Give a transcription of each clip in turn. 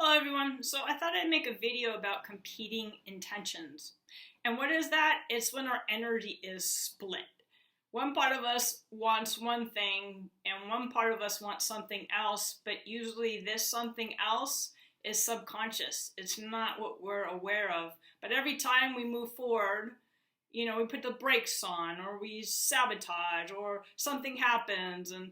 Hello everyone. So I thought I'd make a video about competing intentions. And what is that? It's when our energy is split. One part of us wants one thing and one part of us wants something else, but usually this something else is subconscious. It's not what we're aware of. But every time we move forward, we put the brakes on, or we sabotage, or something happens and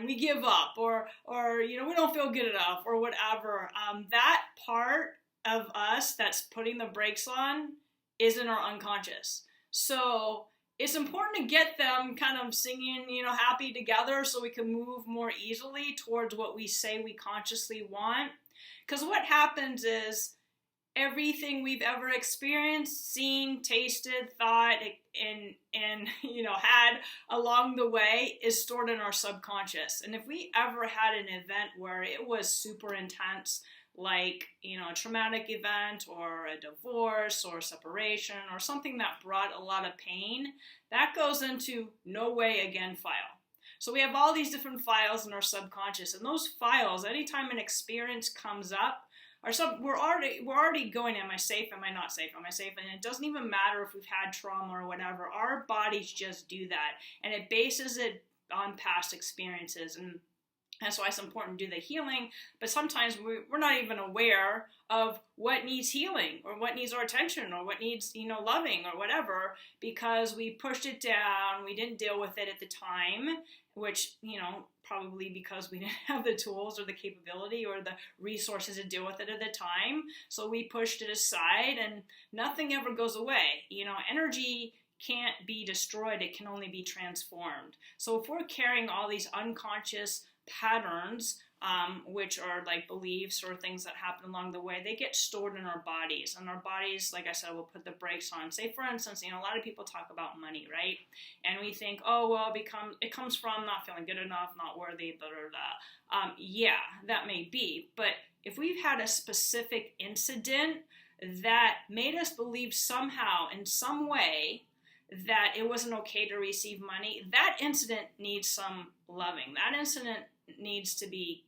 we give up, or we don't feel good enough, or whatever. That part of us that's putting the brakes on is in our unconscious. So it's important to get them kind of singing, happy together so we can move more easily towards what we say we consciously want. Because what happens is, everything we've ever experienced, seen, tasted, thought, and had along the way is stored in our subconscious. And if we ever had an event where it was super intense, like a traumatic event or a divorce or separation or something that brought a lot of pain, that goes into no way again file. So we have all these different files in our subconscious, and those files, anytime an experience comes up, we're already going, am I safe, am I not safe, am I safe? And it doesn't even matter if we've had trauma or whatever. Our bodies just do that, and it bases it on past experiences. And that's why it's important to do the healing, but sometimes we're not even aware of what needs healing, or what needs our attention, or what needs, loving, or whatever, because we pushed it down, we didn't deal with it at the time, which, probably because we didn't have the tools or the capability or the resources to deal with it at the time. So we pushed it aside, and nothing ever goes away. Energy can't be destroyed, it can only be transformed. So if we're carrying all these unconscious patterns, which are like beliefs or things that happen along the way, they get stored in our bodies. And our bodies, like I said, will put the brakes on. Say, for instance, a lot of people talk about money, right? And we think, oh, well, it comes from not feeling good enough, not worthy, blah, blah, blah. Yeah, that may be. But if we've had a specific incident that made us believe somehow, in some way, that it wasn't okay to receive money, that incident needs some loving. That incident needs to be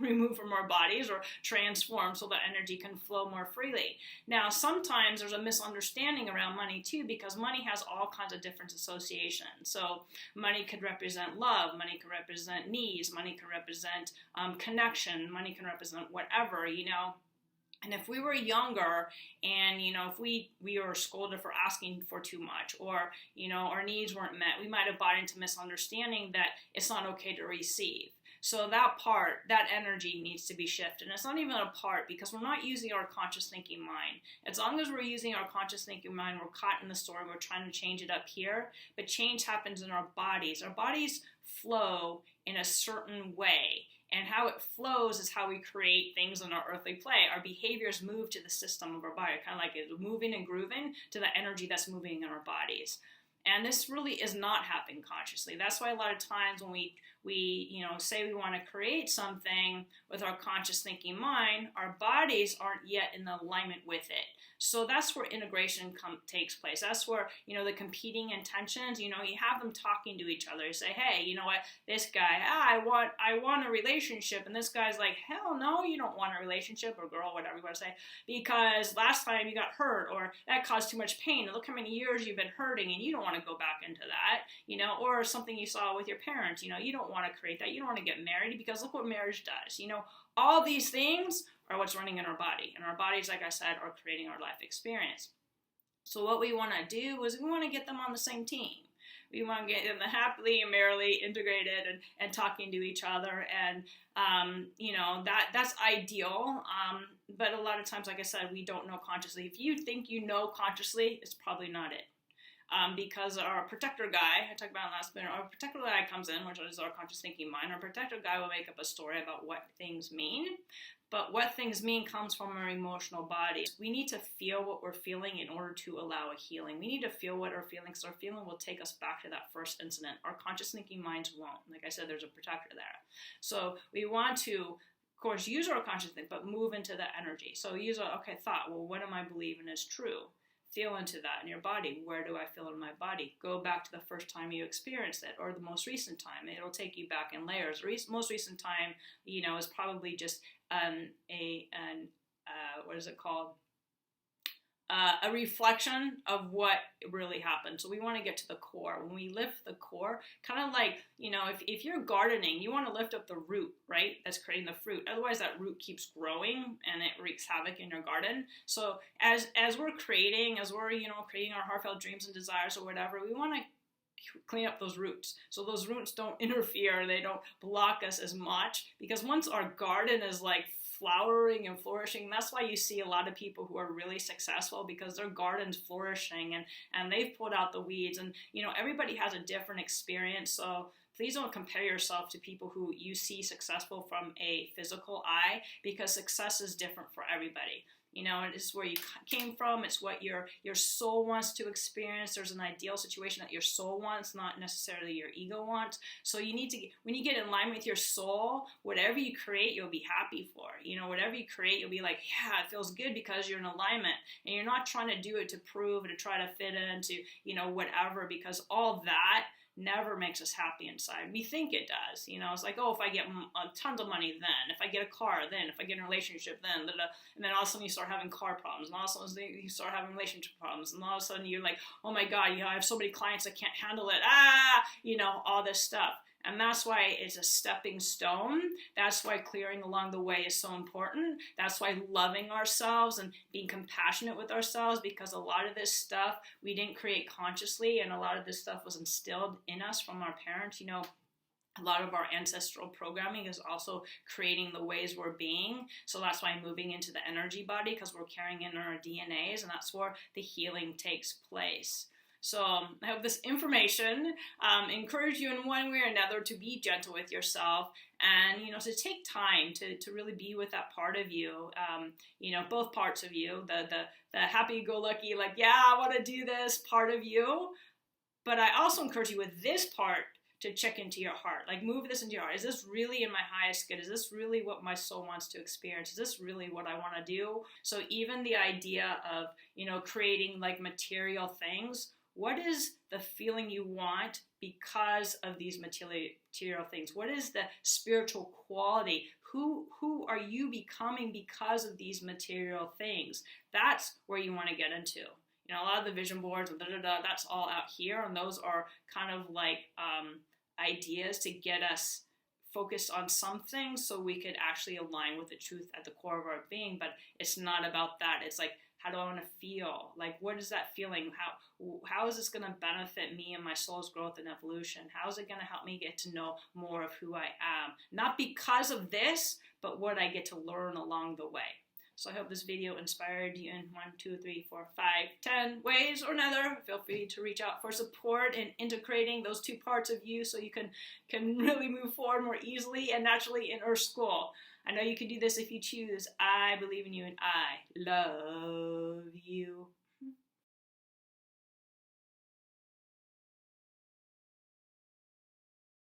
removed from our bodies or transformed so that energy can flow more freely. Now, sometimes there's a misunderstanding around money too, because money has all kinds of different associations. So money could represent love, money could represent needs, money can represent connection, money can represent whatever, And if we were younger and, if we were scolded for asking for too much, or, our needs weren't met, we might have bought into misunderstanding that it's not okay to receive. So that energy needs to be shifted. And it's not even a part, because we're not using our conscious thinking mind. As long as we're using our conscious thinking mind, we're caught in the story, we're trying to change it up here, but change happens in our bodies. Our bodies flow in a certain way. And how it flows is how we create things in our earthly play. Our behaviors move to the system of our body, kind of like it's moving and grooving to the energy that's moving in our bodies. And this really is not happening consciously. That's why a lot of times when we say we want to create something with our conscious thinking mind, our bodies aren't yet in alignment with it. So that's where integration takes place. That's where, the competing intentions, you have them talking to each other. You say, hey, you know what, this guy, I want a relationship. And this guy's like, hell no, you don't want a relationship, or girl, whatever you want to say, because last time you got hurt, or that caused too much pain. And look how many years you've been hurting, and you don't want to go back into that, or something you saw with your parents, you don't want to create that. You don't want to get married, because look what marriage does. All these things are what's running in our body. And our bodies, like I said, are creating our life experience. So what we want to do is we want to get them on the same team. We want to get them happily and merrily integrated and talking to each other. And, that's ideal. But a lot of times, like I said, we don't know consciously. If you think you know consciously, it's probably not it. Because our protector guy, I talked about last minute, our protector guy comes in, which is our conscious thinking mind. Our protector guy will make up a story about what things mean, but what things mean comes from our emotional body. We need to feel what we're feeling in order to allow a healing. We need to feel what our feeling, because our feeling will take us back to that first incident. Our conscious thinking minds won't. Like I said, there's a protector there. So we want to, of course, use our conscious thinking, but move into the energy. So use thought. Well, what am I believing is true? Feel into that in your body. Where do I feel in my body? Go back to the first time you experienced it, or the most recent time. It'll take you back in layers. Most recent time, is probably just what is it called? A reflection of what really happened. So we want to get to the core. When we lift the core, kind of like, if you're gardening, you want to lift up the root, right? That's creating the fruit. Otherwise, that root keeps growing and it wreaks havoc in your garden. So as we're creating our heartfelt dreams and desires or whatever, we want to clean up those roots. So those roots don't interfere, they don't block us as much, because once our garden is like flowering and flourishing, that's why you see a lot of people who are really successful, because their garden's flourishing and they've pulled out the weeds. And everybody has a different experience, so please don't compare yourself to people who you see successful from a physical eye, because success is different for everybody. It's where you came from. It's what your soul wants to experience. There's an ideal situation that your soul wants, not necessarily your ego wants. So you need to, when you get in line with your soul, whatever you create, you'll be happy for. Whatever you create, you'll be like, yeah, it feels good because you're in alignment. And you're not trying to do it to prove, to try to fit into, whatever, because all that never makes us happy inside. We think it does. It's like, oh, if I get tons of money, then. If I get a car, then. If I get in a relationship, then. And then all of a sudden you start having car problems. And all of a sudden you start having relationship problems. And all of a sudden you're like, oh my God, I have so many clients I can't handle it. All this stuff. And that's why it's a stepping stone. That's why clearing along the way is so important. That's why loving ourselves and being compassionate with ourselves, because a lot of this stuff we didn't create consciously, and a lot of this stuff was instilled in us from our parents. A lot of our ancestral programming is also creating the ways we're being. So that's why moving into the energy body, because we're carrying in our DNAs, and that's where the healing takes place. So I hope this information encourage you in one way or another to be gentle with yourself, and to take time to really be with that part of you, both parts of you, the happy-go-lucky, like, yeah, I want to do this part of you, but I also encourage you with this part to check into your heart. Like, move this into your heart. Is this really in my highest good? Is this really what my soul wants to experience? Is this really what I want to do? So even the idea of, creating like material things, what is the feeling you want because of these material things? What is the spiritual quality? Who are you becoming because of these material things? That's where you want to get into. A lot of the vision boards, that's all out here, and those are kind of like ideas to get us focused on something so we could actually align with the truth at the core of our being. But it's not about that. It's like, how do I want to feel? Like, what is that feeling? How is this going to benefit me and my soul's growth and evolution? How is it going to help me get to know more of who I am? Not because of this, but what I get to learn along the way. So I hope this video inspired you in 1, 2, 3, 4, 5, 10 ways or another. Feel free to reach out for support in integrating those two parts of you so you can really move forward more easily and naturally in Earth School. I know you can do this if you choose. I believe in you and I love you.